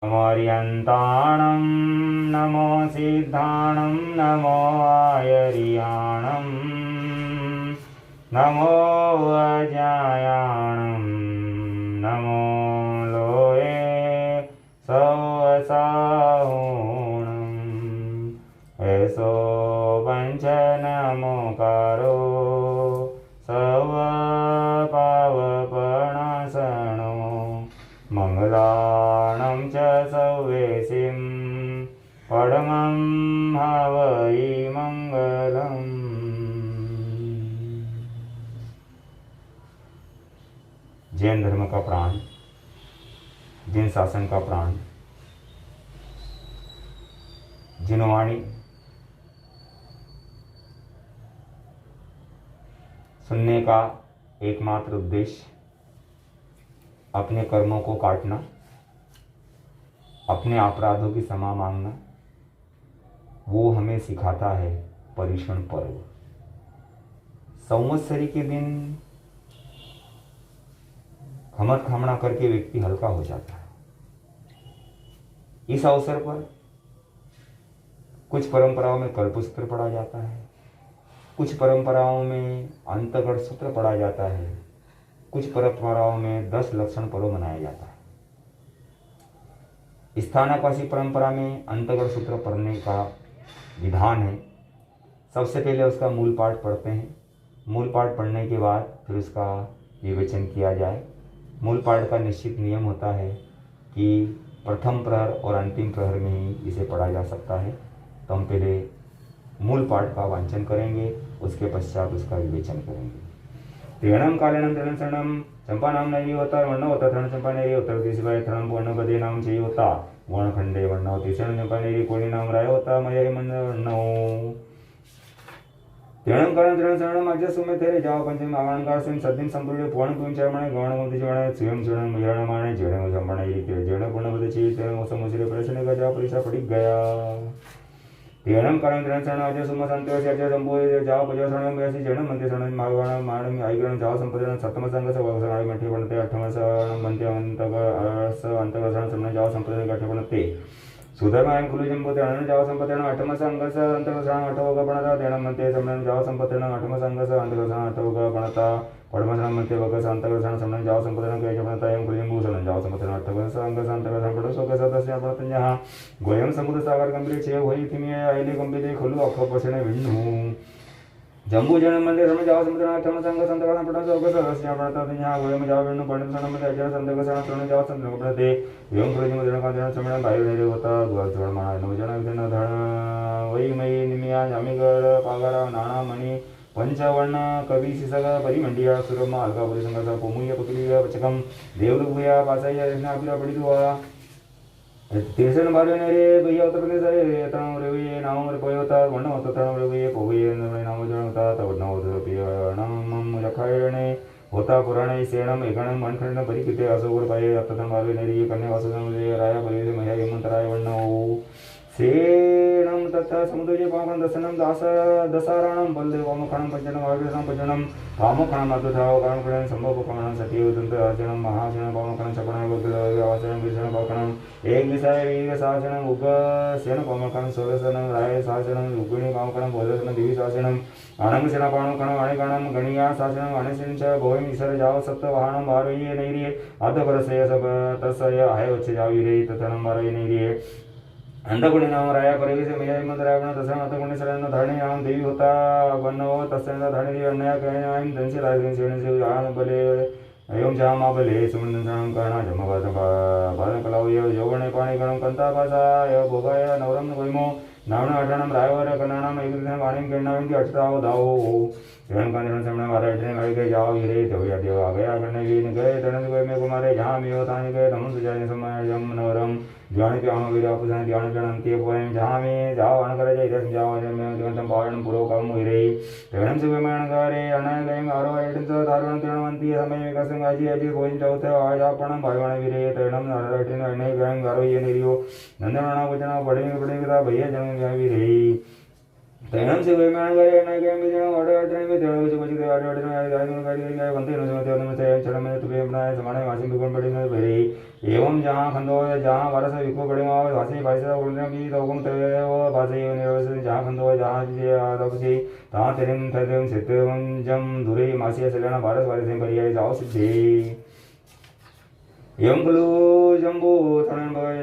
नमोऽर्यन्ताणं नमो सिद्धाणं नमो आयर्याणं नमो अजायाणं नमो लोये सौसाहुणं ऐसो वञ्चनमोकारो सवपावपणासनो मंगलाणं च सौवेसिं परमं हवै मंगलम्। जैन धर्म का प्राण, जैन शासन का प्राण, जिनवाणी सुनने का एकमात्र उद्देश्य अपने कर्मों को काटना, अपने अपराधों की क्षमा मांगना, वो हमें सिखाता है पर्युषण पर्व। संवत्सरी के दिन खमट खामना करके व्यक्ति हल्का हो जाता है। इस अवसर पर कुछ परंपराओं में कल्पसूत्र पढ़ा जाता है, कुछ परंपराओं में अंतगढ़ सूत्र पढ़ा जाता है, कुछ परंपराओं में 10 लक्षण पर्व मनाया जाता है। स्थानापासी परंपरा में अंतगढ़ सूत्र पढ़ने का विधान है। सबसे पहले उसका मूल पाठ पढ़ते हैं, मूल पाठ पढ़ने के बाद फिर उसका विवेचन किया जाए। मूल पाठ का निश्चित नियम होता है कि प्रथम प्रहर और अंतिम प्रहर में ही इसे पढ़ा जा सकता है। तो हम पहले मूल पाठ का वांचन करेंगे, उसके पश्चात उसका विवेचन करेंगे। त्रिगणम कालेनम त्रिगण शरणम चंपा नाम नहीं होता वर्ण होता त्रण चंपा नहीं होता सिवाय थर्णम वर्ण बदे नाम चाहिए होता वर्ण खंडे वर्ण होती शरण चंपा नहीं कोणी नाम राय होता मय मन वर्ण त्रिगणम कालेन त्रिगण शरणम अजय सुमे तेरे जाओ पंचम आवाणकार सिंह सद्दिन संपूर्ण पूर्ण पूर्ण चरमणे गवण मुक्ति जवण स्वयं जवण मरण माने जवण संपन्न ये जवण पूर्ण बदे चाहिए तेरे मौसम मुझे प्रश्न का जवाब परीक्षा पड़ी गया। त्रिगणम कालेन त्रिगण शरण अजय सुम संतोष अजय संपूर्ण जाओ पजो शरणम वैसी जवण मंत्र शरण मागवाण माणम आईगण जाओ संपन्न सप्तम संघ से वगसण मठे बनते अठम शरण मंत्र अंतग अर्स अंतग शरण समन जाओ संपन्न गठे बनते सुधर्म एवं कुल जंबोते अनन जाओ संपन्न अठम संघ से अंतग शरण अठवग बनता तेण मंत्र समन जाओ संपन्न अठम संघ से अंतग शरण अठवग बनता पद्मशरण मंत्र वग अंतग शरण समन जाओ संपन्न कय बनता एवं कुल जंबो शरण जाओ संपन्न अठवग संघ से अंतग शरण पड़ो सो सदस्य बनत जहां गोयम समुद्र सागर गंभीर छे होई तिमी आइले गंभीर खुलु अख पछने विण्णु जम्बू जन मंदिर समय जाओ समुद्र अठम संघ संतगण पड़ा सो सदस्य बनता जहां गोयम जाओ विण्णु पंडित शरण में अजय संतग शरण तृण जाओ संतग पड़ते एवं कुल जंबो जन का जन समय वायु ने होता द्वार जन माना नो जन विधन धन वही मई निमिया जामीगढ़ पागारा नाना मणि पंचवर्ण कवि शिसग परिमंडिया सुरमा अलकापुरी संघ पोमुय पुतलिया पचकम देवदुभया पासाया रचना अभिला पड़ितुवा तीर्षण बारवेने रे भैया उत्तर प्रदेश रे तणम रे नाम रे पयोता वर्ण होता तणम रे पोवे नाम जण होता तव नव रुपयणम लखायणे होता पुराणे सेणम एकणम मनखंड परिकिते असोवर पाये अततन बारवेने रे कन्या वासुदम रे राया परिवे मया यमंतराय वर्ण सेणम तथा समुद्रजे पावकण दशनम दास दसारणम बलदेव पामखणम पंचनम आवेशम पंचनम पामखणम अद्वधाव कारणखणम संभव पकणम सत्य दंत अर्चनम महाशनम पामखणम सपणम वगल आवासनम विषण पावकणम एक दिशाय वीर शासनम उग सेन पामखणम सोलसनम राय शासनम उगुणी पामखणम बोलसनम दिवी शासनम आनंद सेना पाणखणम अणिगणम गणिया शासनम अणसिंच भोयम ईश्वर जाव सप्त वाहनम बारये नैरिये आद परसय सब तस्य आय वच्चे जावी रे ततनम बारये नैरिये अंतगुणी नाम राया परिवेश मेय मंत्रावण तसम अंतगुणी शरण धरणी नाम देवी होता वन्नो तस्यन धरणी देवी अन्य कहनाइम धनसे राजन सेवन से आन बले एवं जामा बले सुमन शरण कर्ण जमवाद बादन कलाव यौवने पाणी गणम कंता पासा य भोगाय नवरम गोइमो नावण अठणम रायवर कनाणम एकदिन वाणिम केणाविं की अठताव दाओ जन कांदन समण मारे ट्रेन गाड़ी के जाओ हिरे देवया देव आ गया करने वीन गए तनन गए में कुमारे जहां मियो ताने गए नमन सुजाय समय जम नवरम ज्ञान के आम वीर अपसान ज्ञान जनंती पोयम जहां में जाओ अन करे इधर जाओ जन में दिवंतम पावण पुरो काम हिरे तेणम सुवे मन करे अन गए आरो एटन तो धारण तणवंती समय में कसंग आजी आजी कोइन चौथे आज आपण भाईवाण वीरे तेणम नरटिन अने गए गारो ये निरियो नंदनना वचना बड़े बड़े का भैया जन वीरे तैणम से वेमान करे ना के में जण ऑर्डर ऑर्डर में तेणो कुछ कुछ ऑर्डर ऑर्डर में आदि में गाड़ी बनते न समते न से चरण में तुबे बनाए समाने वासी बिगुण बड़ी न भेरे एवं जहां खंडो जहां वारस विको बड़े मा वासी भाषा बोलने की दोगुण ते वो भाषा ये निरवस जहां खंडो जहां जे आदपसी ता तेरिम तदेम सिद्धम जम दुरे मासी सलेना वारस वाले से परियाय जाओ सिद्धि एवं खलु जंबू थणन भय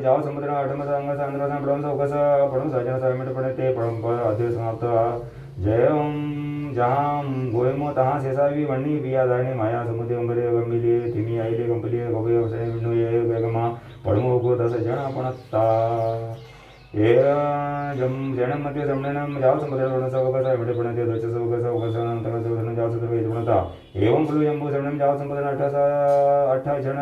जाओ समुद्र आठम संग सांद्र सं ब्रह्म सौकस पढ़म सजन सामिट पढ़ते परम पर अध्य समाप्त जयम जहां गोयमो तहां शेषावी वन्नी बिया धारणी माया समुद्र अंबरे गंभीले तिमी आईले कंपलीय गोबे वसने विष्णु ये वेगमा पढ़मो को 10 जन अपनत्ता ये जम जनम मध्य समनम जाओ समुद्र वर्ण सौकस सामिट पढ़ते दच सौकस सौकस अंतर दो जाओ समुद्र ये पढ़ता एवं खलु जंबू समनम जाओ समुद्र 8 जन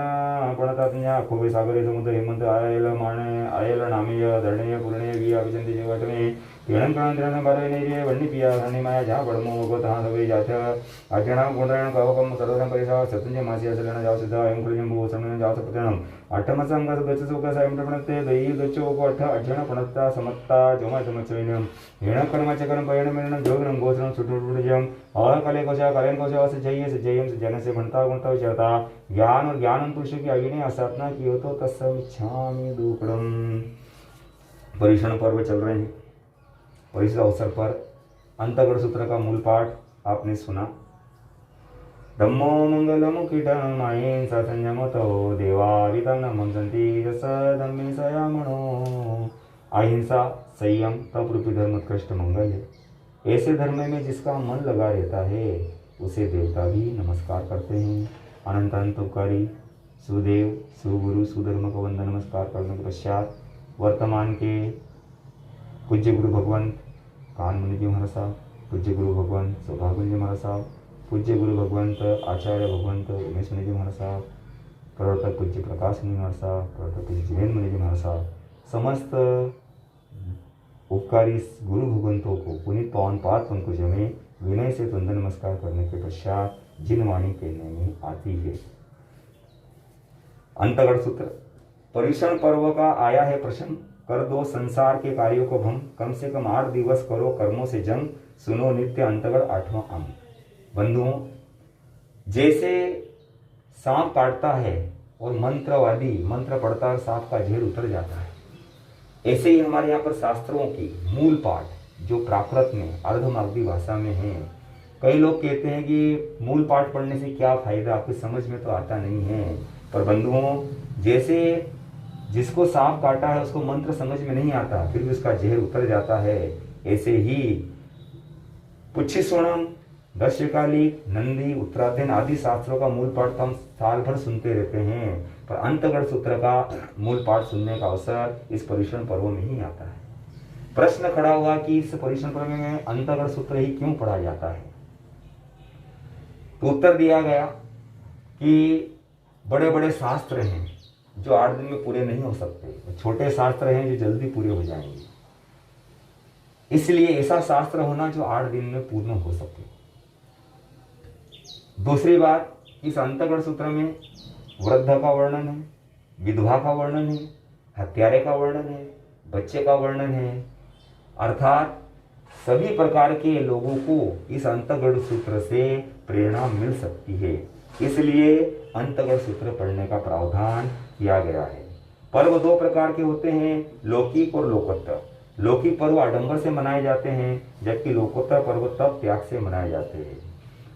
पढ़ता तन्या खोबे सागरे समुद्र हेमंत आयल माने आयल नामीय धरणीय पूर्णीय वी अभिचंती जीवट में तेणं कांद्रन बारे ने वन्नी पिया धरणी माया जहां पढ़मो को तहां सवे जात अजणा गुणरण कवकम सर्वधम परिसा सतंज मासिया सलेना जाओ सिद्धा एवं खलु जंबू समनम जाओ सपतनम अठम संग दच सौकस सामिट पढ़ते दई दचो को 8 अजण पढ़ता समत्ता जोमा समचैनम हेण कर्म चक्रम पयण मेणम जोगनम गोचरम सुटुटुजम और कले कोशा कलेन कोशा से जयम से जन से बनता गुणता विचरता ज्ञान और ज्ञान पुरुष की आगे ने असाधना की हो तो तत्समिच्छामि दुक्कडम। परीक्षण पर्व चल रहे हैं और इस अवसर पर अंतगढ़ सूत्र का मूल पाठ आपने सुना। धम्मो मंगलमुखिटं अहिंसा संयमतो देवावितं नमं सन्ति यस धम्मे संयमनो। अहिंसा संयम तप रूपी धर्म उत्कृष्ट मंगल है। ऐसे धर्म में जिसका मन लगा रहता है उसे देवता भी नमस्कार करते हैं। अनंत अनंतकारी सुदेव सुगुरु सुधर्म को वंदन नमस्कार करने के पश्चात वर्तमान के पूज्य गुरु भगवंत कान मुनि जी महाराज साहब, पूज्य गुरु भगवंत सौभाग्य जी महाराज साहब, पूज्य गुरु भगवंत आचार्य भगवंत उमेश मुनि जी महाराज साहब, प्रवर्तक पूज्य प्रकाश मुनि महाराज साहब, प्रवर्तक पूज्य जिनेन्द्र मुनि जी महाराज साहब, समस्त उपकारी गुरु भगवंतों को पुनीत पावन पाद पंकजों में विनय से वंदन नमस्कार करने के पश्चात जिन वाणी कहने में आती है। अंतगढ़ सूत्र परीक्षण पर्व का आया है प्रश्न। कर दो संसार के कार्यों को भंग, कम से कम 8 दिवस करो कर्मों से जंग, सुनो नित्य अंतगढ़ 8वां अंग। बंधुओं, जैसे सांप काटता है और मंत्रवादी मंत्र पढ़ता है और सांप का ढेर उतर जाता है, ऐसे ही हमारे यहाँ पर शास्त्रों की मूल पाठ जो प्राकृत में अर्धमागधी भाषा में है। कई लोग कहते हैं कि मूल पाठ पढ़ने से क्या फायदा, आपकी समझ में तो आता नहीं है। पर बंधुओं, जैसे जिसको सांप काटा है उसको मंत्र समझ में नहीं आता फिर भी उसका जहर उतर जाता है, ऐसे ही पुच्छिस्वणम, दशकालिक, नंदी, उत्तराधीन आदि शास्त्रों का मूल पाठ तो हम साल भर सुनते रहते हैं, पर अंतगढ़ सूत्र का मूल पाठ सुनने का अवसर इस परीक्षण पर्व में ही आता है। प्रश्न खड़ा हुआ कि इस परीक्षण पर्व में अंतगढ़ सूत्र ही क्यों पढ़ा जाता है? तो उत्तर दिया गया कि बड़े बड़े शास्त्र हैं जो 8 दिन में पूरे नहीं हो सकते, छोटे शास्त्र हैं जो जल्दी पूरे हो जाएंगे, इसलिए ऐसा शास्त्र होना जो 8 दिन में पूर्ण हो सके। दूसरी बात, इस अंतगढ़ सूत्र में वृद्ध का वर्णन है, विधवा का वर्णन है, हत्यारे का वर्णन है, बच्चे का वर्णन है, अर्थात सभी प्रकार के लोगों को इस अंतगढ़ सूत्र से प्रेरणा मिल सकती है, इसलिए अंतगढ़ सूत्र पढ़ने का प्रावधान किया गया है। पर्व 2 प्रकार के होते हैं, लौकिक और लोकोत्तर। लौकिक पर्व आडंबर से मनाए जाते हैं, जबकि लोकोत्तर पर्व तप त्याग से मनाए जाते हैं।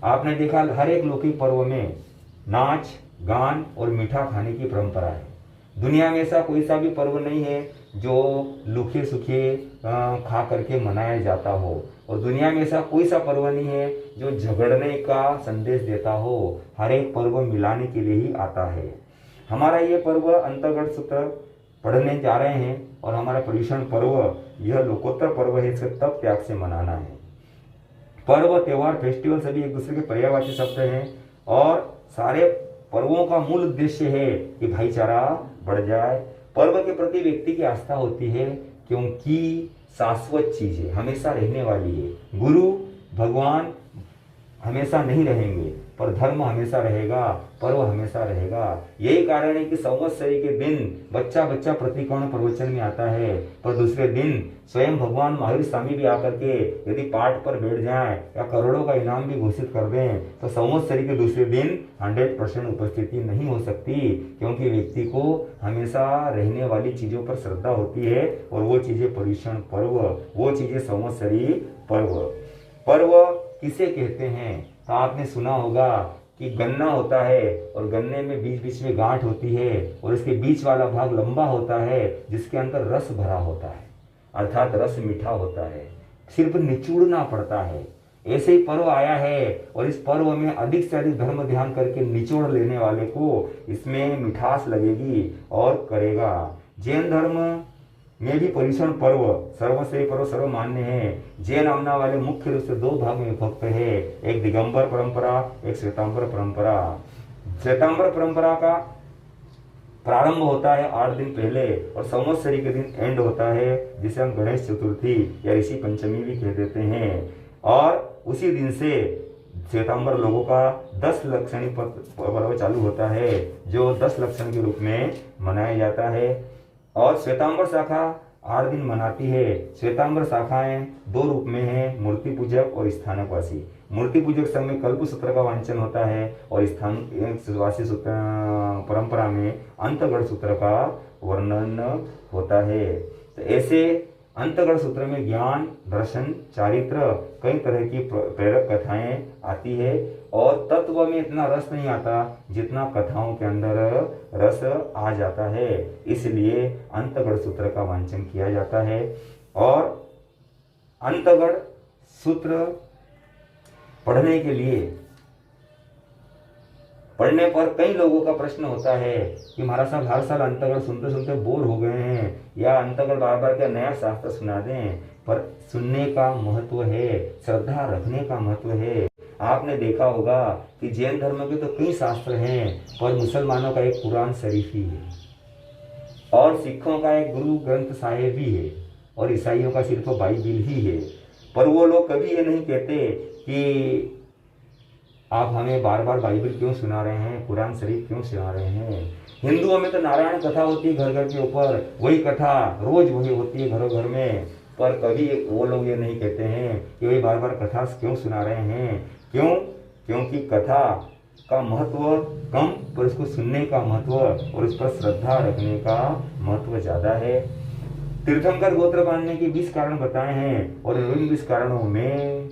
आपने देखा हर एक लौकिक पर्व में नाच गान और मीठा खाने की परंपरा है। दुनिया में ऐसा कोई सा भी पर्व नहीं है जो लुखे सुखे खा करके मनाया जाता हो, और दुनिया में ऐसा कोई सा पर्व नहीं है जो झगड़ने का संदेश देता हो। हर एक पर्व मिलाने के लिए ही आता है। हमारा ये पर्व अंतगढ़ सूत्र पढ़ने जा रहे हैं और हमारा परीक्षण पर्व यह लोकोत्तर पर्व है, इसे तप त्याग से मनाना है। पर्व, त्योहार, फेस्टिवल सभी एक दूसरे के पर्यायवाची शब्द हैं और सारे पर्वों का मूल उद्देश्य है कि भाईचारा बढ़ जाए। पर्व के प्रति व्यक्ति की आस्था होती है क्योंकि शाश्वत चीज है, हमेशा रहने वाली है। गुरु भगवान हमेशा नहीं रहेंगे, पर धर्म हमेशा रहेगा, पर्व हमेशा रहेगा। यही कारण है कि संवत्सरी के दिन बच्चा बच्चा प्रतिकोण प्रवचन में आता है, पर दूसरे दिन स्वयं भगवान महावीर स्वामी भी आकर के यदि पाठ पर बैठ जाएं या करोड़ों का इनाम भी घोषित कर दें तो संवत्सरी के दूसरे दिन 100% उपस्थिति नहीं हो सकती, क्योंकि व्यक्ति को हमेशा रहने वाली चीजों पर श्रद्धा होती है और वो चीजें पर्युषण पर्व, वो चीजें संवत्सरी पर्व। पर्व किसे कहते हैं? तो आपने सुना होगा कि गन्ना होता है और गन्ने में बीच बीच में गांठ होती है और इसके बीच वाला भाग लंबा होता है जिसके अंदर रस भरा होता है, अर्थात रस मीठा होता है, सिर्फ निचोड़ना पड़ता है। ऐसे ही पर्व आया है और इस पर्व में अधिक से अधिक धर्म ध्यान करके निचोड़ लेने वाले को इसमें मिठास लगेगी और करेगा। जैन धर्म में भी पर्युषण पर्व सर्वश्रेय पर्व सर्वमान्य है। जैन आमना वाले मुख्य रूप से 2 भाग में विभक्त है, एक दिगंबर परंपरा, एक श्वेतांबर परंपरा। श्वेतांबर परंपरा का प्रारंभ होता है 8 दिन पहले और संवत्सरी के दिन एंड होता है, जिसे हम गणेश चतुर्थी या ऋषि पंचमी भी कह देते हैं। और उसी दिन से श्वेतांबर लोगों का 10 लक्षणी पर्व चालू होता है, जो 10 लक्षण के रूप में मनाया जाता है। और श्वेतांबर शाखा 8 दिन मनाती है। श्वेतांबर शाखाएं 2 रूप में है, मूर्ति पूजक और स्थानकवासी। मूर्ति पूजक समय कल्प सूत्र का वांचन होता है और स्थानकवासी सूत्र परंपरा में अंतगढ़ सूत्र का वर्णन होता है। तो ऐसे अंतगढ़ सूत्र में ज्ञान, दर्शन, चारित्र, कई तरह की प्रेरक कथाएं आती है और तत्व में इतना रस नहीं आता जितना कथाओं के अंदर रस आ जाता है, इसलिए अंतगढ़ सूत्र का वांचन किया जाता है। और अंतगढ़ सूत्र पढ़ने के लिए पढ़ने पर कई लोगों का प्रश्न होता है कि महाराज साहब हर साल अंतगढ़ सुनते सुनते बोर हो गए हैं, या अंतगढ़ बार बार क्या नया शास्त्र सुना दें। पर सुनने का महत्व है, श्रद्धा रखने का महत्व है। आपने देखा होगा कि जैन धर्म के तो कई शास्त्र हैं, पर मुसलमानों का एक कुरान शरीफ ही है और सिखों का एक गुरु ग्रंथ साहिब भी है और ईसाइयों का सिर्फ बाइबिल ही है। पर वो लोग कभी ये नहीं कहते कि आप हमें बार बार बाइबल क्यों सुना रहे हैं, कुरान शरीफ क्यों सुना रहे हैं। हिंदुओं में तो नारायण कथा होती है घर घर के ऊपर, वही कथा रोज वही होती है घरों घर में, पर कभी वो लोग ये नहीं कहते हैं कि वही बार बार कथा क्यों सुना रहे हैं। क्यों? क्योंकि कथा का महत्व कम, पर उसको सुनने का महत्व और उस पर श्रद्धा रखने का महत्व ज्यादा है। तीर्थंकर गोत्र बांधने के 20 कारण बताए हैं और इन 20 कारणों में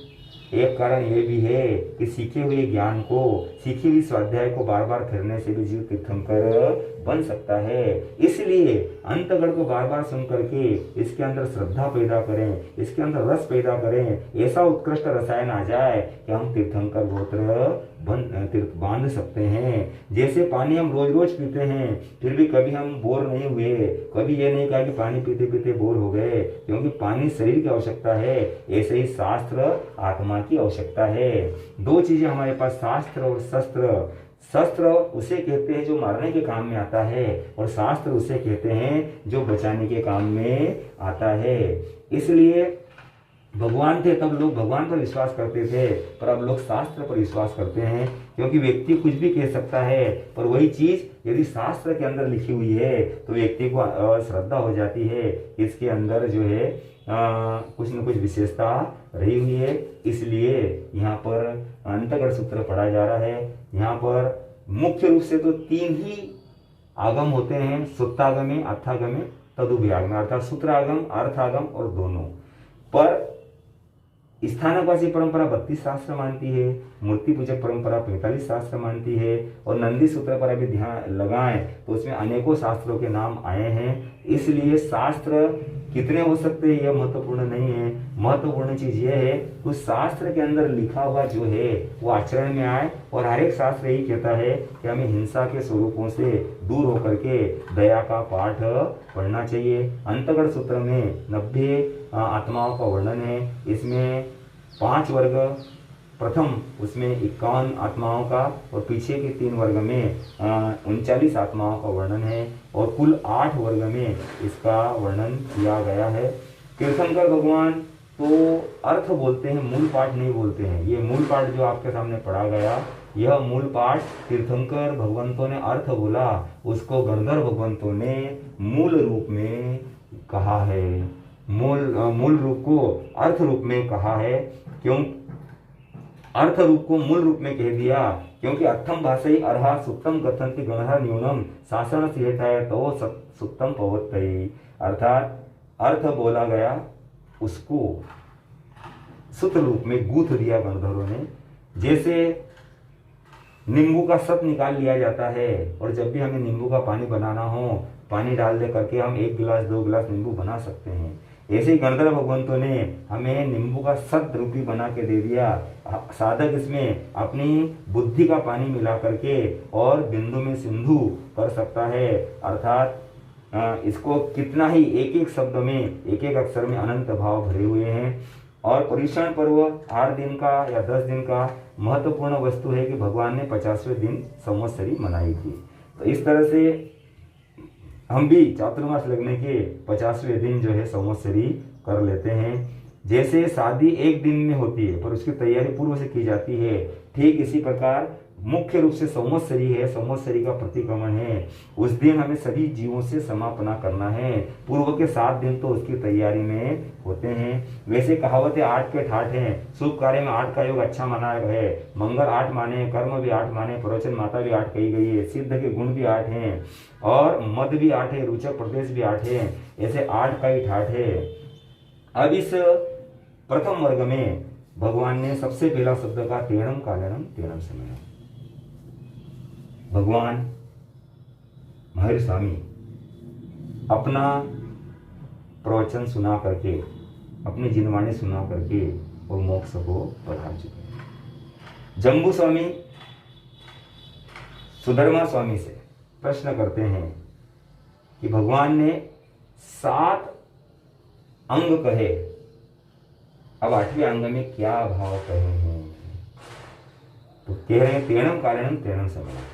एक कारण यह भी है कि सीखे हुए ज्ञान को, सीखी हुई स्वाध्याय को बार बार करने से भी जीव तीर्थंकर बन सकता है। इसलिए अंतगढ़ को बार बार सुन करके इसके अंदर श्रद्धा पैदा करें, इसके अंदर रस पैदा करें, ऐसा उत्कृष्ट रसायन आ जाए कि हम तीर्थंकर गोत्र बांध सकते हैं। जैसे पानी हम रोज रोज पीते हैं फिर भी कभी हम बोर नहीं हुए, कभी ये नहीं कहा कि पानी पीते पीते बोर हो गए, क्योंकि पानी शरीर की आवश्यकता है, ऐसे ही शास्त्र आत्मा की आवश्यकता है। 2 चीजें हमारे पास, शास्त्र और शस्त्र। शस्त्र उसे कहते हैं जो मारने के काम में आता है और शास्त्र उसे कहते हैं जो बचाने के काम में आता है। इसलिए भगवान थे तब लोग भगवान पर विश्वास करते थे, पर अब लोग शास्त्र पर विश्वास करते हैं, क्योंकि व्यक्ति कुछ भी कह सकता है पर वही चीज यदि शास्त्र के अंदर लिखी हुई है तो व्यक्ति को श्रद्धा हो जाती है, इसके अंदर जो है कुछ न कुछ विशेषता रही हुई है। इसलिए यहाँ पर अंतगढ़ सूत्र पढ़ा जा रहा है। यहाँ पर मुख्य रूप से तो 3 ही आगम होते हैं, सुत्तागमे, अर्थागमे, तदुभयागमे, अर्थात सूत्रागम, अर्थागम और दोनों। पर स्थानकवासी परंपरा 32 शास्त्र मानती है, मूर्ति पूजक परंपरा 45 शास्त्र मानती है और नंदी सूत्र पर अभी ध्यान लगाएं तो उसमें अनेकों शास्त्रों के नाम आए हैं। इसलिए शास्त्र कितने हो सकते हैं यह महत्वपूर्ण नहीं है, महत्वपूर्ण चीज यह है कि उस शास्त्र के अंदर लिखा हुआ जो है वो आचरण में आए। और हर एक शास्त्र यही कहता है कि हमें हिंसा के स्वरूपों से दूर होकर के दया का पाठ पढ़ना चाहिए। अंतगढ़ सूत्र में 90 आत्माओं का वर्णन है। इसमें 5 वर्ग, प्रथम उसमें 51 आत्माओं का और पीछे के 3 वर्ग में 39 आत्माओं का वर्णन है और कुल 8 वर्ग में इसका वर्णन किया गया है। तीर्थंकर भगवान तो अर्थ बोलते हैं, मूल पाठ नहीं बोलते हैं। ये मूल पाठ जो आपके सामने पढ़ा गया यह मूल पाठ तीर्थंकर भगवंतों ने अर्थ बोला, उसको गंधर्व भगवंतों ने मूल रूप में कहा है, मूल रूप को अर्थ रूप में कहा है। क्यों अर्थ रूप को मूल रूप में कह दिया? क्योंकि अर्थम भाषई अर्हा सुक्तम कथन्ति गणः न्यूनम शासन सिहताय तो सुक्तम पवत्तई। अर्थात अर्थ बोला गया, उसको सूत्र रूप में गूंथ दिया गंधर्वों ने। जैसे नींबू का सत निकाल लिया जाता है, और जब भी हमें नींबू का पानी बनाना हो, पानी डाल दे करके हम 1 गिलास 2 गिलास नींबू बना सकते हैं। ऐसे ही गंधर्व भगवंतों ने हमें नींबू का सत रूप भी बना के दे दिया। साधक इसमें अपनी बुद्धि का पानी मिला करके और बिंदु में सिंधु कर सकता है। अर्थात इसको कितना ही एक एक शब्द में, एक एक अक्षर में अनंत भाव भरे हुए हैं। और पर्युषण पर्व 8 दिन का या 10 दिन का महत्वपूर्ण वस्तु है कि भगवान ने 50वें दिन संवत्सरी मनाई थी। तो इस तरह से हम भी चातुर्मास लगने के 50वें दिन जो है संवत्सरी कर लेते हैं। जैसे शादी 1 दिन में होती है पर उसकी तैयारी पूर्व से की जाती है, ठीक इसी प्रकार मुख्य रूप से संवत्सरी है, संवत्सरी का प्रतिक्रमण है। उस दिन हमें सभी जीवों से समापना करना है। पूर्व के 7 दिन तो उसकी तैयारी में होते हैं। वैसे कहावतें 8 के ठाठ हैं। शुभ कार्य में 8 का योग अच्छा माना है। मंगल 8 माने, कर्म भी 8 माने, प्रवचन माता भी 8 कही गई है, सिद्ध के गुण भी 8 हैं, और मद भी 8 है, रुचक प्रदेश भी 8 है। ऐसे 8 का ही ठाठ है। अब इस प्रथम वर्ग में भगवान ने सबसे पहला शब्द का तेणम कालेणम तेणम समय। भगवान महावीर स्वामी अपना प्रवचन सुना करके, अपनी जिनवाणी सुना करके और मोक्ष को पधार चुके हैं। जम्बू स्वामी सुधर्मा स्वामी से प्रश्न करते हैं कि भगवान ने 7 अंग कहे, अब 8वें अंग में क्या भाव कहे हैं? तो कह रहे हैं तेणम कालेणम तेणम समय।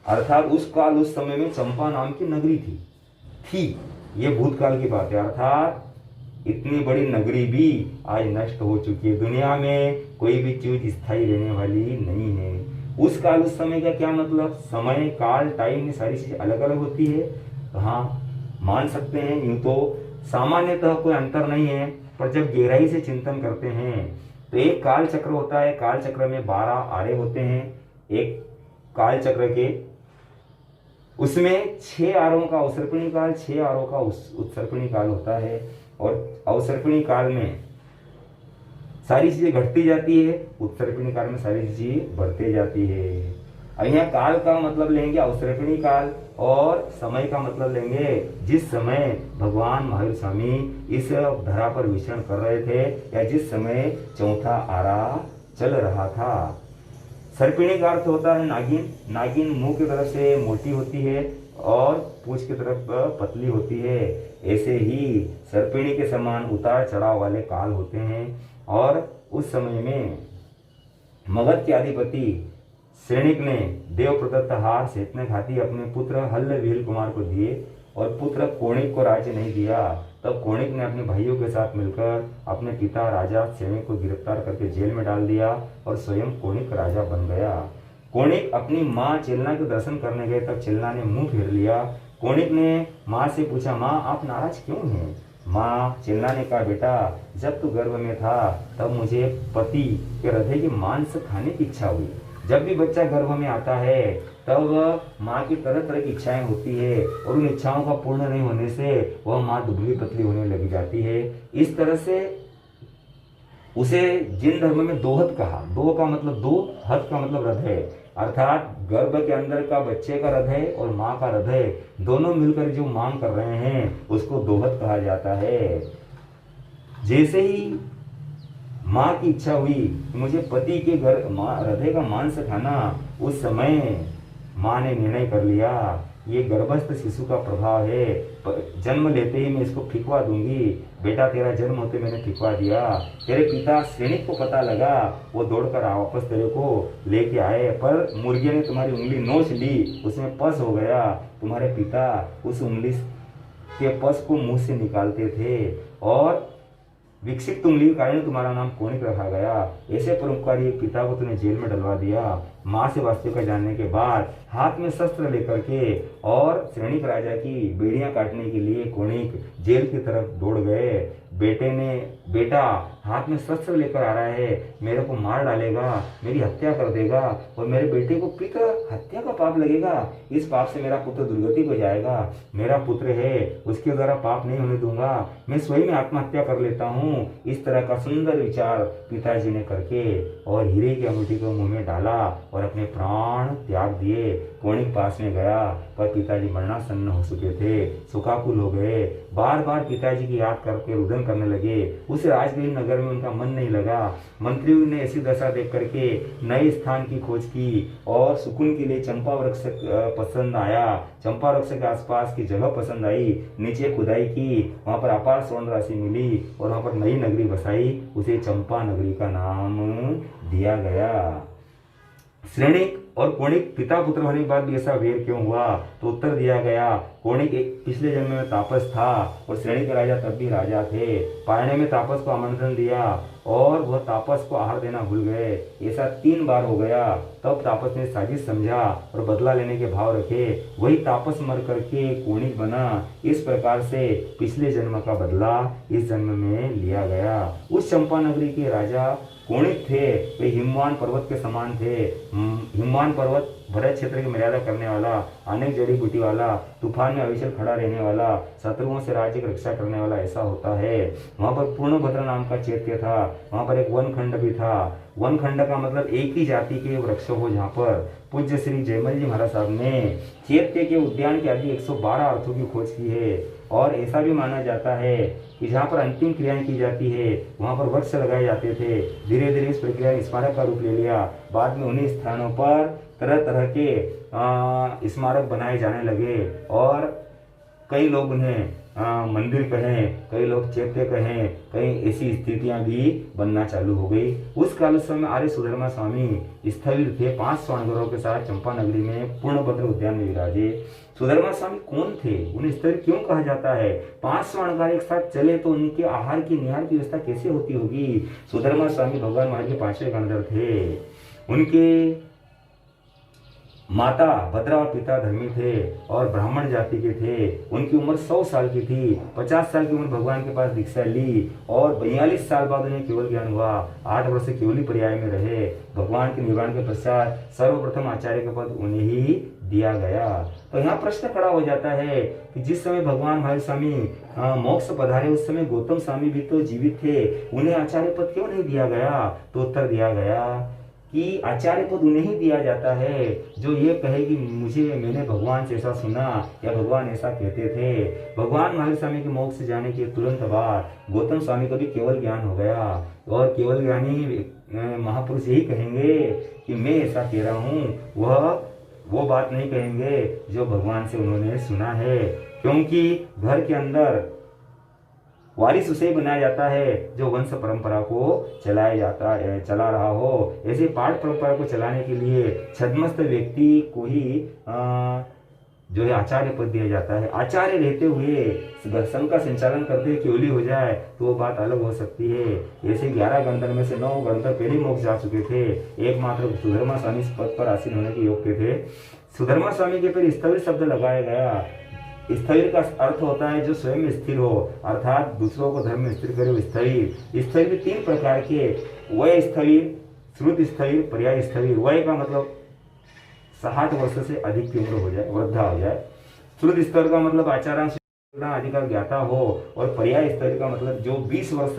अर्थात उस काल उस समय में चंपा नाम की नगरी थी। ये भूतकाल की बात है। अर्थात इतनी बड़ी नगरी भी आज नष्ट हो चुकी है। दुनिया में कोई भी चीज स्थायी रहने वाली नहीं है। उस काल उस समय का क्या मतलब? समय, काल, टाइम, ये सारी चीजें अलग अलग होती है। तो हाँ, मान सकते हैं, यूं तो सामान्यतः कोई अंतर नहीं है, पर जब गहराई से चिंतन करते हैं तो एक काल चक्र होता है। काल चक्र में 12 आरे होते हैं। एक काल चक्र के उसमें 6 आरों का अवसर्पिणी काल, 6 आरों का उत्सर्पिणी काल होता है। और अवसर्पिणी काल में सारी चीजें घटती जाती है, उत्सर्पिणी काल में सारी चीजें बढ़ते जाती है। अब यहाँ काल का मतलब लेंगे अवसर्पिणी काल, और समय का मतलब लेंगे जिस समय भगवान महावीर स्वामी इस धरा पर विचरण कर रहे थे, या जिस समय चौथा आरा चल रहा था। सर्पिणी का अर्थ होता है नागिन। नागिन मुंह की तरफ से मोटी होती है और पूंछ की तरफ पतली होती है। ऐसे ही सर्पिणी के समान उतार चढ़ाव वाले काल होते हैं। और उस समय में मगध के अधिपति श्रेणिक ने देव प्रदत्त हार सेतने खाती अपने पुत्र हल्ल विहिल कुमार को दिए, और पुत्र कोणिक को राज्य नहीं दिया। तब कोणिक ने अपने भाइयों के साथ मिलकर अपने पिता राजा श्रेणिक को गिरफ्तार करके जेल में डाल दिया, और स्वयं कोणिक राजा बन गया। कोणिक अपनी माँ चिल्ला के दर्शन करने गए, तब चिल्ला ने मुंह फेर लिया। कोणिक ने माँ से पूछा, माँ आप नाराज क्यों हैं? माँ चिल्ला ने कहा, बेटा जब तू गर्भ में था तब मुझे पति के हृदय के मांस खाने की इच्छा हुई। जब भी बच्चा गर्भ में आता है तब माँ की तरह तरह की इच्छाएं होती है, और उन इच्छाओं का पूर्ण नहीं होने से वह माँ दुबली पतली होने लगी जाती है। इस तरह से उसे जिन धर्म में दोहत कहा, दो का मतलब दो, हत का मतलब हृदय, अर्थात गर्भ के अंदर का बच्चे का हृदय और माँ का हृदय दोनों मिलकर जो मांग कर रहे हैं उसको दोहत कहा जाता है। जैसे ही माँ की इच्छा हुई मुझे पति के हृदय का मांस खाना, उस समय माँ ने निर्णय कर लिया ये गर्भस्थ शिशु का प्रभाव है, जन्म लेते ही मैं इसको फिकवा दूंगी। बेटा तेरा जन्म होते मैंने फिकवा दिया। तेरे पिता श्रेणिक को पता लगा, वो दौड़कर वापस तेरे को लेके आए, पर मुर्गे ने तुम्हारी उंगली नोच ली, उसमें पस हो गया। तुम्हारे पिता उस उंगली के पस को मुंह से निकालते थे, और विकसित तुंगली के कारण तुम्हारा नाम कोणिक रखा गया। ऐसे परोपकारी पिता को तूने जेल में डलवा दिया। माँ से वास्तविक का जानने के बाद हाथ में शस्त्र लेकर के और श्रेणिक राजा की बेड़ियां काटने के लिए कोणिक जेल की तरफ दौड़ गए। बेटा हाथ में शस्त्र लेकर आ रहा है, मेरे को मार डालेगा, मेरी हत्या कर देगा और मेरे बेटे को पीकर हत्या का पाप लगेगा। इस पाप से मेरा पुत्र दुर्गति को जाएगा। मेरा पुत्र है, उसके द्वारा पाप नहीं होने दूंगा, मैं स्वयं आत्महत्या कर लेता हूँ। इस तरह का सुंदर विचार पिताजी ने करके और हीरे की अंगूठी को मुंह में डाला और अपने प्राण त्याग दिए। कोणिक पास में गया पर पिताजी मरणासन्न हो चुके थे, शोकाकुल हो गए। बार बार पिताजी की याद करके रुदन करने लगे। उस राजगीर नगर में उनका मन नहीं लगा। मंत्रियों ने ऐसी दशा देख करके नए स्थान की खोज की और सुकून के लिए चंपा वृक्ष पसंद आया। चंपा वृक्ष के आसपास की जगह पसंद आई, नीचे खुदाई की, वहां पर अपार स्वर्ण राशि मिली और वहां पर नई नगरी बसाई। उसे चंपा नगरी का नाम दिया गया। श्रेणिक और कोणिक पिता पुत्र होने के बाद भी ऐसा वेर क्यों हुआ? तो उत्तर दिया गया, कोणिक एक पिछले जन्म में तापस था और श्रेणिक राजा तब भी राजा थे। पायने में तापस को आमंत्रण दिया और वह तापस को आहार देना भूल गए। ऐसा 3 बार हो गया। तब तापस ने साजिश समझा और बदला लेने के भाव रखे। वही तापस मर करके कोणिक बना। इस प्रकार से पिछले जन्म का बदला इस जन्म में लिया गया। उस चंपा नगरी के राजा कोणिक थे। वे हिमवान पर्वत के समान थे। हिमवान पर्वत भरत क्षेत्र की मर्यादा करने वाला, अनेक जड़ी बूटी वाला, तूफान में अविचल खड़ा रहने वाला, शत्रुओं से राज्य की रक्षा करने वाला ऐसा होता है। वहां पर पूर्णभद्र नाम का चैत्य था। वहां पर एक वन खंड भी था। वन खंड का मतलब एक ही जाति के वृक्ष हो। जहाँ पर पूज्य श्री जयमल जी महाराज साहब ने चैत्य के उद्यान के आदि 112 अर्थों की खोज की है। और ऐसा भी माना जाता है कि जहाँ पर अंतिम क्रियाएं की जाती है वहां पर वृक्ष लगाए जाते थे। धीरे धीरे इस प्रक्रिया स्मारक का रूप ले लिया। बाद में उन्हीं स्थानों पर तरह तरह के स्मारक बनाए जाने लगे और कई लोग उन्हें मंदिर कहें, कई लोग चैत्य कहें, कई ऐसी स्थितियां भी बनना चालू हो गई। उस काल समय आर्य सुधर्मा स्वामी स्थविर थे 5 स्वर्णगरों के साथ चंपा नगरी में पूर्णभद्र उद्यान में विराजे। सुधर्मा स्वामी कौन थे? उन्हें स्थविर क्यों कहा जाता है? 5 स्वर्णकार एक साथ चले तो उनके आहार की निहार की व्यवस्था कैसे होती होगी? सुधर्मा स्वामी भगवान महावीर के 5वें गणधर थे। उनके माता भद्रा और पिता धर्मी थे और ब्राह्मण जाति के थे। उनकी उम्र 100 साल की थी। 50 साल की उम्र भगवान के पास दीक्षा ली और 42 साल बाद उन्हें केवल ज्ञान हुआ। 8 वर्ष केवली पर्याय में रहे। भगवान के निर्वाण के पश्चात सर्वप्रथम आचार्य का पद उन्हें ही दिया गया। तो यहाँ प्रश्न खड़ा हो जाता है कि जिस समय भगवान महावीर स्वामी मोक्ष पधारे उस समय गौतम स्वामी भी तो जीवित थे, उन्हें आचार्य पद क्यों नहीं दिया गया? तो उत्तर दिया गया कि आचार्य पद उन्हें ही दिया जाता है जो ये कहे कि मैंने भगवान से ऐसा सुना या भगवान ऐसा कहते थे। भगवान महावीर स्वामी के मोक्ष से जाने के तुरंत बाद गौतम स्वामी को भी केवल ज्ञान हो गया और केवल ज्ञानी महापुरुष यही कहेंगे कि मैं ऐसा कह रहा हूँ। वो बात नहीं कहेंगे जो भगवान से उन्होंने सुना है, क्योंकि घर के अंदर वारिस उसे बनाया जाता है जो वंश परंपरा को चला रहा हो। ऐसे पाठ परंपरा को चलाने के लिए छद्मस्त व्यक्ति को ही जो है आचार्य पद दिया जाता है। आचार्य रहते हुए संघ का संचालन करते हुए केवली हो जाए तो वो बात अलग हो सकती है। ऐसे 11 गणधर में से 9 गणधर पहले मोक्ष जा चुके थे। एकमात्र सुधर्मा स्वामी इस पद पर आसीन होने के योग्य थे। सुधर्मा स्वामी के फिर स्थविर शब्द लगाया गया। स्थविर का अर्थ होता है जो स्वयं में स्थिर हो, अर्थात दूसरों को धर्म में स्थिर करे वो स्थविर। स्थविर भी 3 प्रकार के, वय स्थविर, श्रुत स्थविर, पर्याय स्थविर। वय का मतलब 60 वर्ष से अधिक की उम्र हो जाए, वृद्धा हो जाए। श्रुत स्तर का मतलब आचार्य अधिकार ज्ञाता हो और पर्याय स्तर का मतलब जो 20 वर्ष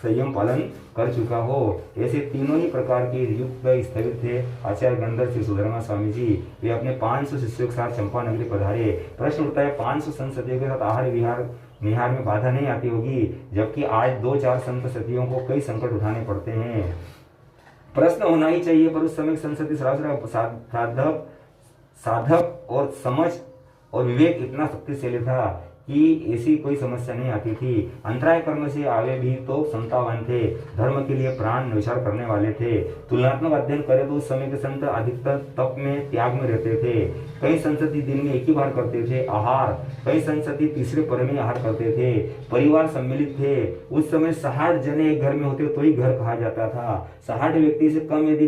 संयम पालन कर चुका हो। ऐसे तीनों ही प्रकार के युक्त स्थविर थे आचार्य गणधर श्री सुधर्मा स्वामी जी। वे अपने 500 शिष्यों के साथ चंपा नगरी पधारे। प्रश्न उठता है 500 संत सतियों के साथ आहार विहार निहार में बाधा नहीं आती होगी, जबकि आज 2-4 संत सतियों को कई संकट उठाने पड़ते हैं। प्रश्न होना ही चाहिए, पर उस समय संसदीय साधक और समझ और विवेक इतना शक्तिशाली था कि ऐसी कोई समस्या नहीं आती थी। अंतराय कर्म से आगे भी तो संतावान थे, धर्म के लिए प्राण न्यौछावर करने वाले थे। तुलनात्मक अध्ययन करें तो उस समय के संत अधिकतर तप में, त्याग में रहते थे। कई संसदी दिन में एक ही बार करते थे आहार, कई संसदी तीसरे पर में आहार करते थे। परिवार सम्मिलित थे। उस समय 60 जने एक घर में होते तो ही घर कहा जाता था। 60 व्यक्ति से कम यदि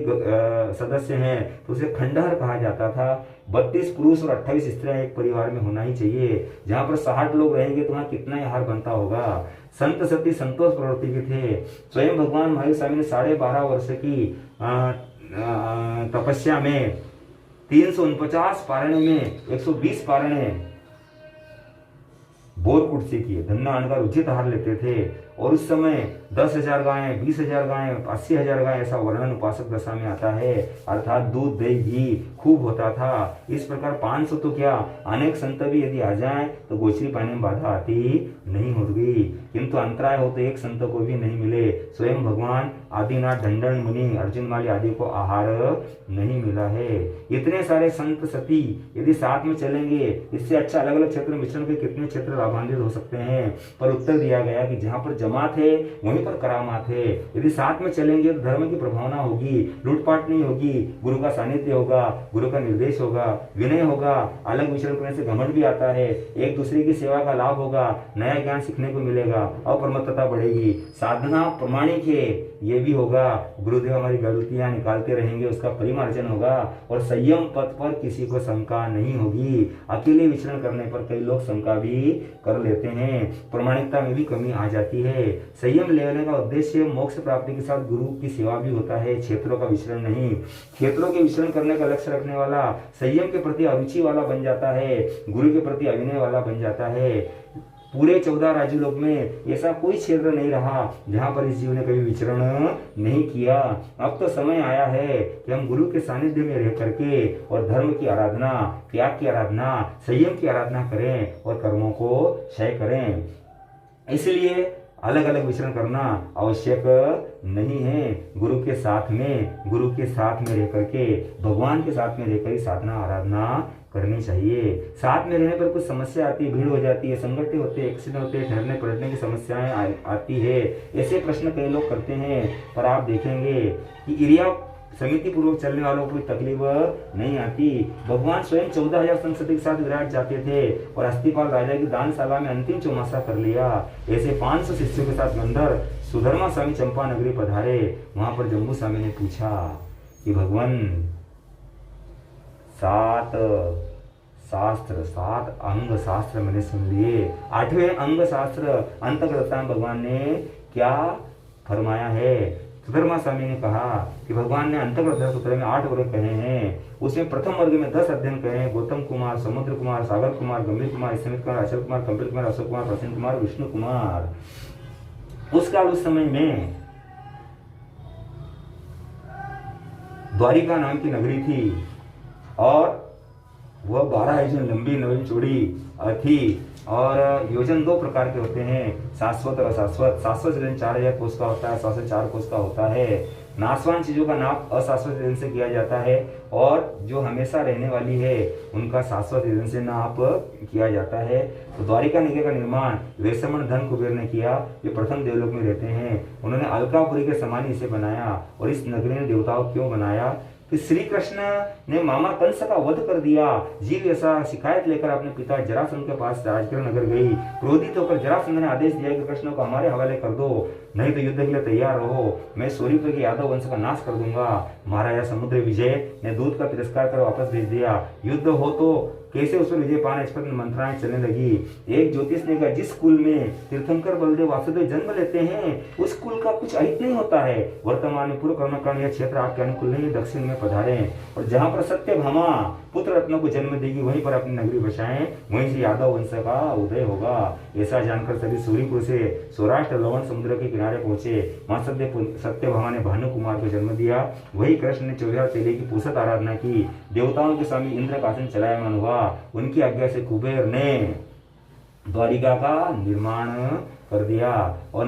सदस्य हैं तो उसे खंडहर कहा जाता था। 32 पुरुष और 28 स्त्रियां एक परिवार में होना ही चाहिए। जहां पर 60 लोग रहेंगे तो वहां कितना ही आहार बनता होगा। संत सती संतोष प्रवृत्ति के थे। स्वयं भगवान महावीर स्वामी ने 12.5 वर्ष की तपस्या में 349 पारणे में 120 पारणे बोरकुट से किए। धन्ना अन्न का उचित आहार लेते थे। और उस समय 10,000 गायें, 20,000 गायें, 80,000 गायें, ऐसा वर्णन उपासक दशा में आता है। अर्थात दूध दही घी खूब होता था। इस प्रकार 500 तो क्या, अनेक संत भी यदि आ जाएं तो गोचरी पाने में बाधा आती नहीं होगी। किंतु अंतराय हो तो एक संत को भी नहीं मिले। स्वयं भगवान आदिनाथ, ढंडन मुनि, अर्जुन माली आदि को आहार नहीं मिला है। इतने सारे संत सती यदि साथ में चलेंगे, इससे अच्छा अलग अलग क्षेत्र मिश्रण के कितने क्षेत्र लाभान्वित हो सकते हैं। पर उत्तर दिया गया कि जहां पर जमात है वहीं पर करामात है। यदि साथ में चलेंगे तो धर्म की प्रभावना होगी, लूटपाट नहीं होगी, गुरु का सानिध्य होगा, गुरु का निर्देश होगा, विनय होगा। अलग विचरण करने से घमंड भी आता है। एक दूसरे की सेवा का लाभ होगा, नया ज्ञान सीखने को मिलेगा, अप्रमत्तता बढ़ेगी, साधना प्रमाणिक है ये भी होगा। गुरुदेव हमारी गलतियां निकालते रहेंगे, उसका परिमार्जन होगा। और संयम पथ पर किसी को शंका नहीं होगी। अकेले विचरण करने पर कई लोग शंका भी कर लेते हैं, प्रामाणिकता में भी कमी आ जाती है। संयम लेने का उद्देश्य मोक्ष प्राप्ति के साथ गुरु की सेवा भी होता है, क्षेत्रों का विचरण नहीं। क्षेत्रों के विचरण करने का लक्ष्य रखने वाला संयम के प्रति अरुचि वाला बन जाता है, गुरु के प्रति अविनय वाला बन जाता है। पूरे 14 राजलोक में ऐसा कोई क्षेत्र नहीं रहा जहां पर इस जीव ने कभी विचरण नहीं किया। अब तो समय आया है कि हम गुरु के सानिध्य में रह करके और धर्म की आराधना, त्याग की आराधना, संयम की आराधना करें और कर्मों को क्षय करें। इसलिए अलग अलग विचरण करना आवश्यक नहीं है। गुरु के साथ में रह करके, भगवान के साथ में रहकर ही साधना आराधना करनी चाहिए। साथ में रहने पर कुछ समस्या आती है, भीड़ हो जाती है, संगठन होते, एक्सीडेंट होते, ठहरने पलटने की समस्याएं आती है। ऐसे प्रश्न कई लोग करते हैं, पर आप देखेंगे कि एरिया समिति पूर्वक चलने वालों को कोई तकलीफ नहीं आती। भगवान स्वयं 14,000 संसदी के साथ विराट जाते थे और अस्थिपाल राजा की दानशाला में अंतिम चौमासा कर लिया। ऐसे 500 शिष्यों के साथ गंधर सुधर्मा स्वामी चंपा नगरी पधारे। वहां पर जम्बू स्वामी ने पूछा कि भगवान 7 अंग शास्त्र मैंने सुन लिए, 8वें अंग शास्त्र अंतर्गता भगवान ने क्या फरमाया है। सुधर्मा स्वामी ने कहा कि भगवान ने अंतर्गत सूत्र में 8 वर्ग कहे हैं। उसमें प्रथम वर्ग में 10 अध्ययन कहे हैं, गौतम कुमार, समुद्र कुमार, सागर कुमार, गंभीर कुमार, समित कुमार, अचल कुमार, कपिल कुमार, अशोक कुमार, प्रसन्न कुमार, विष्णु कुमार। उस समय में द्वारिका नाम की नगरी थी और वह 12 योजन लंबी, 9 योजन चौड़ी थी। और योजन 2 प्रकार के होते हैं, शाश्वत और अशाश्वत। शाश्वत योजन 4000 कोस का होता है, शाश्वत 4 कोस का होता है। नाशवान चीजों का नाप अशाश्वत योजन से किया जाता है और जो हमेशा रहने वाली है उनका शाश्वत योजन से नाप किया जाता है। तो द्वारिका नगरी का निर्माण वैश्रमण धन कुबेर ने किया, जो प्रथम देवलोक में रहते हैं। उन्होंने अलकापुरी के समान इसे बनाया। और इस नगरी ने देवताओं क्यों बनाया कि श्री कृष्ण ने मामा कंस का वध कर दिया। जीव ऐसा शिकायत लेकर अपने पिता जरासंध के पास राजगृह नगर गई। क्रोधित होकर जरासंध ने आदेश दिया कि कृष्ण को हमारे हवाले कर दो, नहीं तो युद्ध के लिए तैयार रहो, मैं सूर्यपुर के यादव वंश का नाश कर दूंगा। महाराजा समुद्र विजय ने दूत का तिरस्कार कर वापस भेज दिया। युद्ध हो तो कैसे उस पर विजय पाने, इस पर मंत्राएं चलने लगी। एक ज्योतिष ने कहा, जिस कुल में तीर्थंकर बलदेव वासुदेव जन्म लेते हैं उस कुल का कुछ अहित नहीं होता है। वर्तमान में पूर्व कर्मकांड यह क्षेत्र आपके अनुकूल नहीं, दक्षिण में पधारे। और जहां पर सत्यभामा पुत्र रत्नों को जन्म देगी वहीं पर अपनी नगरी बसाएं, वहीं से यादव वंश का उदय होगा। ऐसा जानकर सभी सूर्यपुर से सौराष्ट्र लवण समुद्र के किनारे पहुंचे। वहां सत्यभामा ने भानु कुमार को जन्म दिया। वही कृष्ण ने 14 तेले की पुरुषत आराधना की। देवताओं के स्वामी इंद्र का आसन चलायमान हुआ। उनकी आज्ञा से कुबेर ने द्वारिका का निर्माण कर दिया। और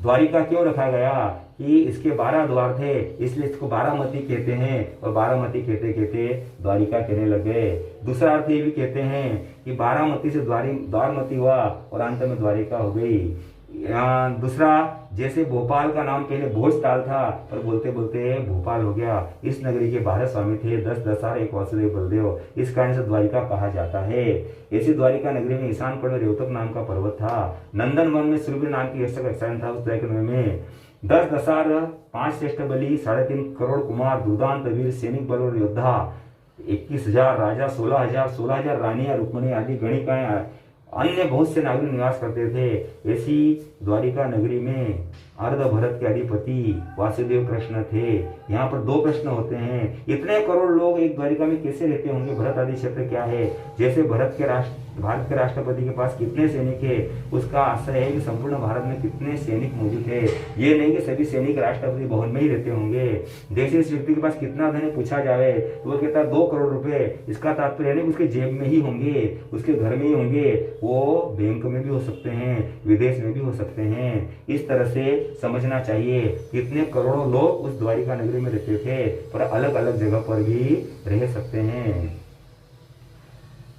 द्वारिका क्यों रखा गया कि इसके 12 द्वार थे, इसलिए इसको बारामती कहते हैं, और बारामती कहते कहते द्वारिका कहने लग गए। दूसरा अर्थ ये भी कहते हैं कि बारामती से द्वारमती हुआ और अंत में द्वारिका हो गई। दूसरा, जैसे भोपाल का नाम पहले भोजताल था, पर बोलते बोलते भोपाल हो गया। इस नगरी के 12 स्वामी थे, 10 दसार, एक वासुदेव बलदेव, इस कारण से द्वारिका कहा जाता है। ऐसी द्वारिका नगरी में ईशान कोण में रेवतक नाम का पर्वत था। नंदन वन में सूर्य नाम की रक्षक था। उस द्वारिका में 10 दसार, 5 श्रेष्ठ बलि, 3.5 करोड़ कुमार, दुर्दांत वीर, सैनिक बल और योद्धा, 21,000 राजा, 16,000 रानियां, रुक्मणी आदि गणिकाएं, अन्य बहुत से नागरिक निवास करते थे। ऐसी द्वारिका नगरी में अर्ध भरत के अधिपति वासुदेव कृष्ण थे। यहाँ पर 2 प्रश्न होते हैं, इतने करोड़ लोग एक द्वारिका में कैसे रहते होंगे? भरत आदि क्षेत्र क्या है? जैसे भारत के राष्ट्रपति के पास कितने सैनिक है, उसका आशय है कि संपूर्ण भारत में कितने सैनिक मौजूद है। ये नहीं कि सभी सैनिक राष्ट्रपति भवन में ही रहते होंगे। देश इस व्यक्ति के पास कितना धन पूछा जाए तो वो कहता है 2 करोड़ रुपए। इसका तात्पर्य नहीं उसके जेब में ही होंगे, उसके घर में ही होंगे, वो बैंक में भी हो सकते हैं, विदेश में भी हो सकते हैं। इस तरह से समझना चाहिए कितने करोड़ों लोग उस द्वारिका नगरी में रहते थे, पर अलग अलग जगह पर भी रह सकते हैं।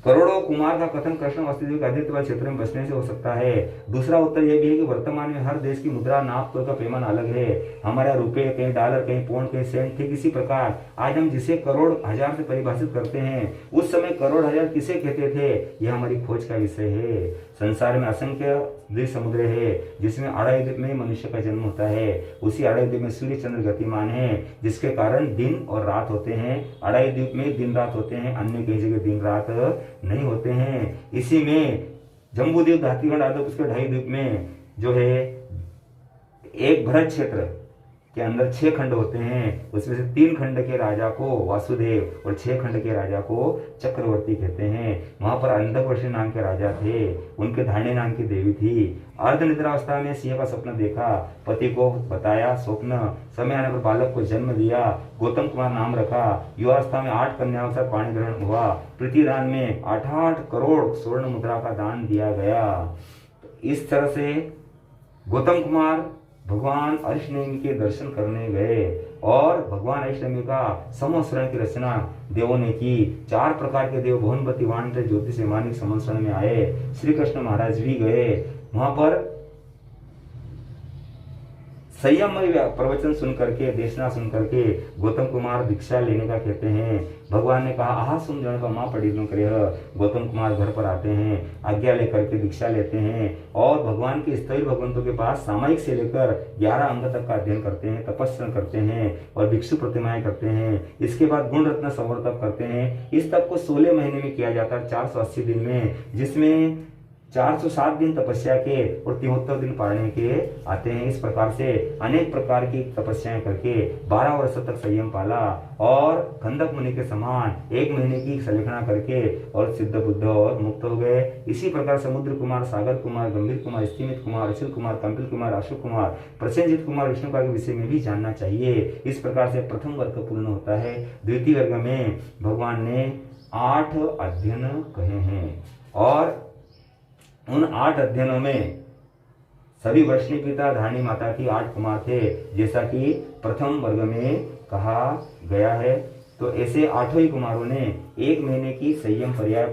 करोड़ों कुमार का कथन कृष्ण वासुदेव के आदित्य वाले क्षेत्र में बसने से हो सकता है। दूसरा उत्तर यह भी है कि वर्तमान में हर देश की मुद्रा नाप तोल का पैमाना अलग है। हमारा रुपए, कहीं डॉलर, कहीं पौंड, कहीं सेंट, ठीक इसी प्रकार आज हम जिसे करोड़ हजार से परिभाषित करते हैं, उस समय करोड़ हजार किसे कहते थे, यह हमारी खोज का विषय है। संसार में असंख्य द्वीप समुद्र है, जिसमें अड़ाई द्वीप में मनुष्य का जन्म होता है। उसी अड़ाई द्वीप में सूर्य चंद्र गतिमान है, जिसके कारण दिन और रात होते हैं। अड़ाई द्वीप में दिन रात होते हैं, अन्य कहीं जगह दिन रात नहीं होते हैं। इसी में जम्बूद्वीप, धातीखंड आदि उसके 2.5 द्वीप में जो है एक भरत क्षेत्र के अंदर 6 खंड होते हैं। उसमें से 3 खंड के राजा को वासुदेव और 6 खंड के राजा को चक्रवर्ती कहते हैं। वहां पर अंधकवृष्णि नाम के राजा थे, उनके धारणी नाम की देवी थी। अर्ध निद्रावस्था में सिंह का स्वप्न देखा, पति को बताया स्वप्न, समय आने पर बालक को जन्म दिया, गौतम कुमार नाम रखा। युवावस्था में 8 कन्याओं से पाणी ग्रहण हुआ। प्रतिदान में 8 करोड़ स्वर्ण मुद्रा का दान दिया गया। इस तरह से गौतम कुमार भगवान अरिष्टनेमि के दर्शन करने गए और भगवान अरिष्टनेमि का समस्वरण की रचना देवों ने की। 4 प्रकार के देव भवनपति, वाणिज्य, ज्योतिष, मानिक समस्वरण में आए। श्री कृष्ण महाराज भी गए। वहां पर संयममय प्रवचन सुन करके, देशना सुन करके गौतम कुमार दीक्षा लेने का कहते हैं। भगवान ने कहा आहा सुन जन का माँ पढ़ी करे। गौतम कुमार घर पर आते हैं, आज्ञा लेकर के दीक्षा लेते हैं और भगवान के स्थविर भगवंतों के पास सामायिक से लेकर 11 अंग तक का अध्ययन करते हैं, तपस्या करते हैं और भिक्षु प्रतिमाएं करते हैं। इसके बाद गुण रत्न संवर तप करते हैं। इस तप को 16 महीने में किया जाता है, 480 दिन में, जिसमें 407 दिन तपस्या के और 73 दिन पारने के आते हैं। इस प्रकार से अनेक प्रकार की तपस्याएं करके 12 वर्ष तक संयम पाला और गंधक मुनि के समान 1 महीने की सलेखना करके और सिद्ध बुद्ध और मुक्त हो गए। इसी प्रकार समुद्र कुमार, सागर कुमार, गंभीर कुमार, स्थिमित कुमार, अचल कुमार, कंपिल कुमार, अशोक कुमार, प्रसेनजित कुमार, विष्णु का के विषय में भी जानना चाहिए। इस प्रकार से प्रथम वर्ग पूर्ण होता है। द्वितीय वर्ग में भगवान ने 8 अध्ययन कहे हैं और उन 8 अध्ययनों में सभी वर्षणी पिता धारणी माता की 8 कुमार थे, जैसा कि प्रथम वर्ग में कहा गया है। तो ऐसे 8 ही कुमारों ने 1 महीने की संयम पर्याय,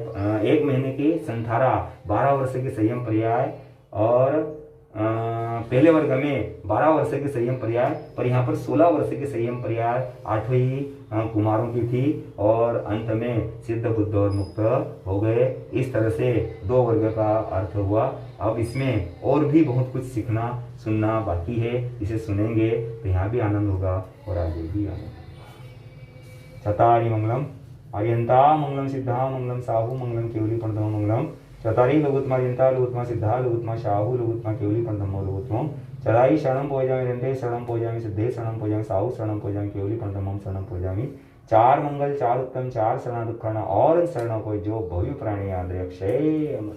1 महीने की संथारा, 12 वर्ष की संयम पर्याय और पहले वर्ग में 12 वर्ष के संयम पर्याय, पर यहाँ पर 16 वर्ष के संयम पर्याय 8 ही कुमारों की थी और अंत में सिद्ध बुद्ध और मुक्त हो गए। इस तरह से 2 वर्ग का अर्थ हुआ। अब इसमें और भी बहुत कुछ सीखना सुनना बाकी है, इसे सुनेंगे तो यहाँ भी आनंद होगा और आगे भी आनंद। चतारी मंगलम आर्यंता मंगलम सिद्धा मंगलम साहू मंगलम केवली पंडम मंगलम। चतारी लघुत्मा जंता लघुत्मा सिद्धा लघुत्मा शाहू लघुत्मा केवली पंडम लघुत्वम। चराई शरणम पोजामि रंते शरणम पोजामि सिद्धे शरणम पोजामि साहू शरणम पोजामि केवली पंडमम शरणम पोजामि। 4 मंगल 4 उत्तम 4 शरणागत करना और शरणों को जो भव्य प्राणी आदर अक्षय अमर